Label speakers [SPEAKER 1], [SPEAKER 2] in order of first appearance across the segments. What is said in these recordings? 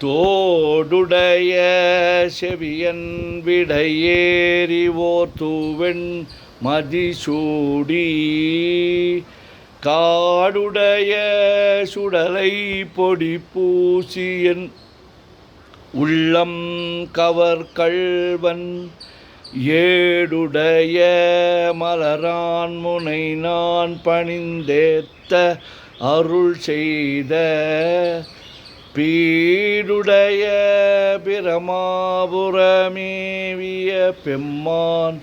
[SPEAKER 1] தோடுடைய செவியன் விடையேறிவோர் தூவெண் மதிசூடி காடுடைய சுடலை பொடி பூசியன் உள்ளம் கவர் கள்வன் ஏடுடைய மலரான் முனை நான் பணிந்தேத்த அருள் செய்த பீடுடைய பிரமாபுரமேவிய பெம்மான்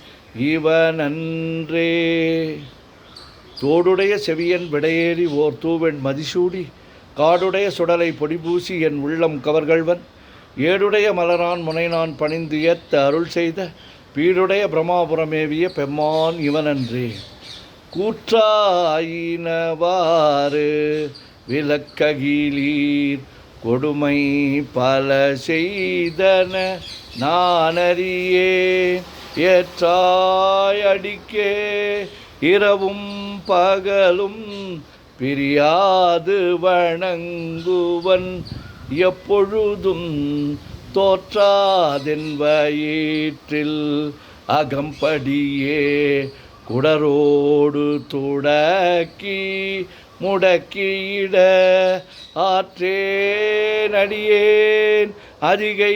[SPEAKER 1] இவனன்றே. தோடுடைய செவியன் விடையேறி ஓர் தூவெண் மதிசூடி காடுடைய சுடலை பொடிபூசி என் உள்ளம் கவர்கள்வன் ஏடுடைய மலரான் முனை நான் பணிந்து ஏத்த அருள் செய்த பீடுடைய பிரமாபுரமேவிய பெம்மான் இவனன்றே. கூற்றாயினவாறு விளக்ககிலீர் கொடுமை பல செய்தன நானறியே ஏற்றாயடிக்கே இரவும் பகலும் பிரியாது வணங்குவன் எப்பொழுதும் தோற்றாதென் வயிற்றில் அகம்படியே குடரோடு துடக்கி முடக்கியிட ஆற்றேனடியேன் அதிகை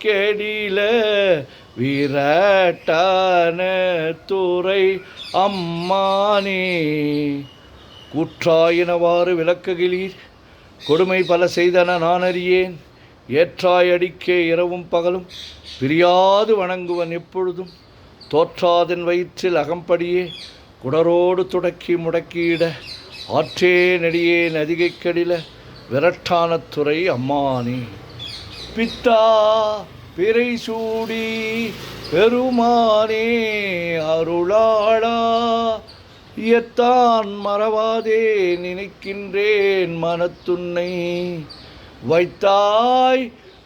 [SPEAKER 1] கெடில விரட்டான துறை அம்மானே. கூற்றாயினவாறு விளக்குகிலீர் கொடுமை பல செய்தன நான் அறியேன் ஏற்றாயடிக்கே இரவும் பகலும் பிரியாது வணங்குவன் எப்பொழுதும் தோற்றாதென் வயிற்றில் அகம்படியே குடரோடு துடக்கி முடக்கியிட ஆற்றே நெடியே நதிகை கடில விரட்டான துறை அம்மானே. பித்தா பிறை சூடி பெருமானே அருளாளா எத்தான் மறவாதே நினைக்கின்றேன் மனத்துன்னை வைத்தாய்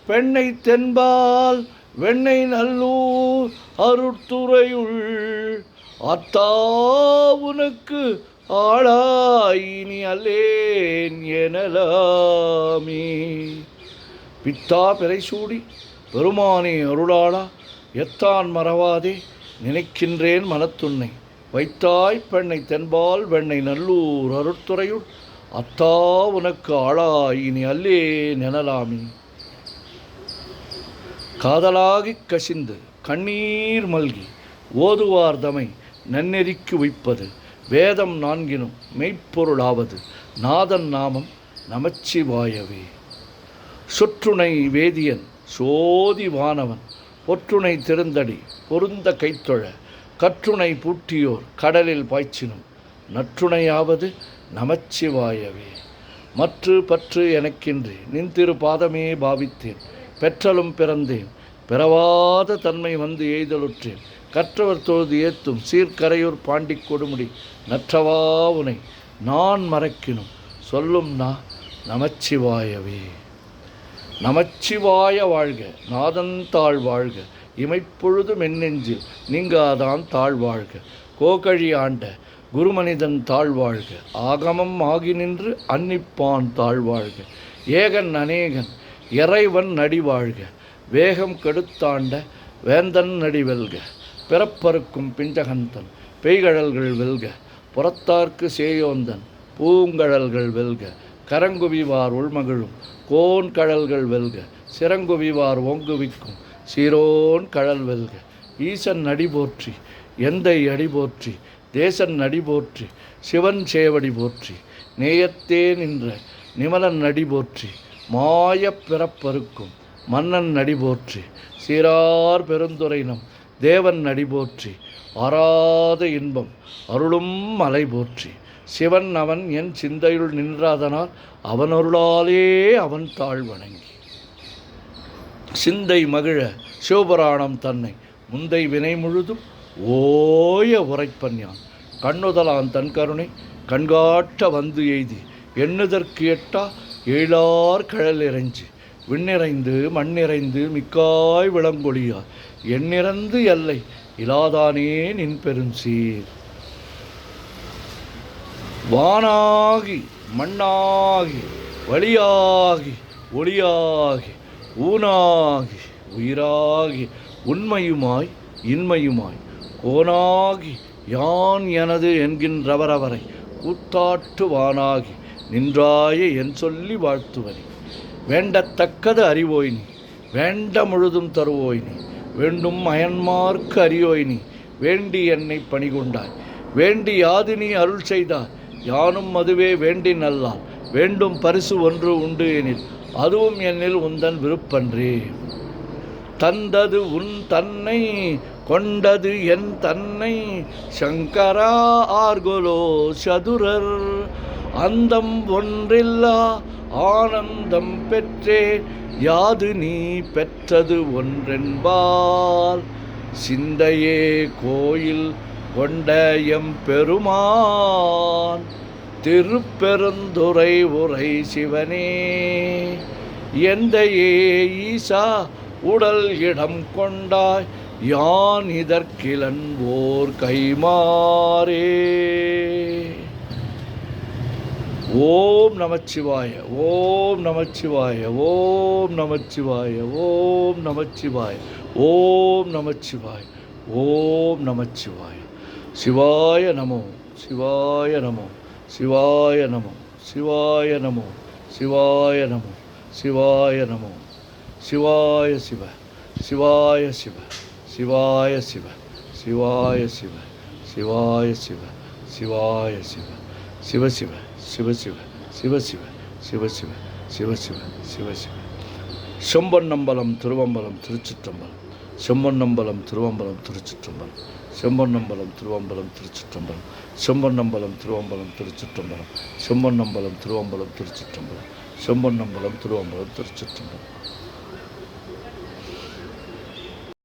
[SPEAKER 1] பெண்ணை தென்பால் வெண்ணை நல்லூர் அருட்துறையுள் அத்தா உனக்கு ஆளாயினி அல்லேன் எனலாமே. பித்தா பிறை சூடி பெருமானே அருளாளா எத்தான் மறவாதே நினைக்கின்றேன் மனத்துன்னை வைத்தாய் பெண்ணை தென்பால் வெண்ணை நல்லூர் அருட்துறையுள் அத்தா உனக்கு ஆளாயினி அல்லேன் எனலாமே. காதலாகிக் கசிந்து கண்ணீர் மல்கி ஓதுவார் தமை நன்னெறிக்கு வைப்பது வேதம் நான்கினும் மெய்ப்பொருளாவது நாதன் நாமம் நமச்சிவாயவே. சொற்றுணை வேதியன் சோதி வானவன் பொற்றுணை திருந்தடி பொருந்த கைத்தொழ கற்றுணை பூட்டியோர் கடலில் பாய்ச்சினும் நற்றுணையாவது நமச்சிவாயவே. மற்று பற்று எனக்கின்றி நின் திரு பாதமே பாவித்தேன் பெற்றலும் பிறந்தேன் பிறவாத தன்மை வந்து எய்தலுற்றேன் கற்றவர் தொழுது ஏத்தும் சீர்கரையூர் பாண்டிக் கொடுமுடி நற்றவா உனை நான் மறக்கினும் சொல்லும் நமச்சிவாயவே. நமச்சிவாய வாழ்க நாதன் தாழ் வாழ்க இமைப்பொழுது மென்னெஞ்சில் நீங்காதான் தாழ் வாழ்க கோகழி ஆண்ட குருமனிதன் தாழ்வாழ்க ஆகமம் ஆகி நின்று அன்னிப்பான் தாழ்வாழ்க ஏகன் அநேகன் இறைவன் நடிவாழ்க வேகம் கெடுத்தாண்ட வேந்தன் நடிவெல்க பிறப்பறுக்கும் பிஞ்சகந்தன் பெய்கழல்கள் வெல்க புறத்தார்க்கு சேயோந்தன் பூங்கழல்கள் வெல்க கரங்குவிவார் உள்மகிழும் கோன் கழல்கள் வெல்க சிறங்குவிவார் ஓங்குவிக்கும் சீரோன் கழல் வெல்க ஈசன் நடி போற்றி எந்தை அடி போற்றி தேசன் நடி போற்றி சிவன் சேவடி போற்றி நேயத்தே நின்ற நிமலன் நடி போற்றி மாயப் பிறப்பறுக்கும் மன்னன் நடி போற்றி சீரார் பெருந்துரைனம் தேவன் நடி போற்றி ஆராத இன்பம் அருளும் மலை போற்றி சிவன் அவன் என் சிந்தையுள் நின்றாதனால் அவன் அருளாலே அவன் தாழ் வணங்கி சிந்தை மகிழ சிவபுராணம் தன்னை முந்தை வினை முழுதும் ஓய உரைப்பன் யான் கண்ணுதலான் தன் கருணை கண்காட்ட வந்து எய்தி எண்ணுதற்கு எட்டா ஏழார் கழல் இறைஞ்சி விண்ணிறைந்து மண்ணிறைந்து மிக்காய் விளங்கொழியார் எண்ணிறந்து எல்லை இலாதானே நின் பெரும் சீர் வானாகி மண்ணாகி வழியாகி ஒளியாகி ஊனாகி உயிராகி உண்மையுமாய் இன்மையுமாய் கோனாகி யான் எனது என்கின்றவரவரை கூத்தாட்டுவானாகி நின்றாய என் சொல்லி வாழ்த்துவனே. வேண்டத்தக்கது அறிவோய் நீ, வேண்ட முழுதும் தருவோய் நீ, வேண்டும் அயன்மார்க்கு அறியோய் நீ, வேண்டி என்னை பணிகொண்டாய், வேண்டி யாது நீ அருள் செய்தாய், யானும் அதுவே வேண்டி நல்லால், வேண்டும் பரிசு ஒன்று உண்டு எனில் அதுவும் என்னில் உந்தன் விருப்பன்றே. தந்தது உன் தன்னை கொண்டது என் தன்னை சங்கரா ஆர்கொலோ சதுரர், அந்தம் ஒன்றில்லா ஆனந்தம் பெற்றே யாது நீ பெற்றது ஒன்றென்பால், சிந்தையே கோயில் கொண்ட எம் பெருமான் திருப்பெருந்துறை உரை சிவனே. எந்தையே ஈசா உடல் இடம் கொண்டாய், யான் இதற்கிலன்போர் கைமாறே. ஓம் நமச்சிவாய, ஓம் நமச்சிவாய, ஓம் நமச்சிவாய, ஓம் நமச்சிவாய, ஓம் நமச்சிவாய, ஓம் நமச்சிவாய. சிவாய நமோ, சிவாய நமோ, சிவாய நமோ, சிவாய நமோ, சிவாய நமோ, சிவாய நமோ. சிவாய சிவ, சிவாய சிவ, சிவாய சிவ, சிவாய சிவ, சிவாய சிவ, சிவாய சிவ, சிவ சிவ, சிவ சிவ, சிவ சிவ, சிவ சிவ, சிவ சிவ, சிவ சிவ. செம்பொன்னம்பலம் திருவம்பலம் திருச்சிற்றம்பலம், செம்பொன்னம்பலம் திருவம்பலம் திருச்சிற்றம்பலம், செம்பொன்னம்பலம் திருவம்பலம் திருச்சிற்றம்பலம், செம்பொன்னம்பலம் திருவம்பலம் திருச்சிற்றம்பலம், செம்பொன்னம்பலம் திருவம்பலம் திருச்சிற்றம்பலம், செம்பொன்னம்பலம் திருவம்பலம் திருச்சிற்றம்பலம்.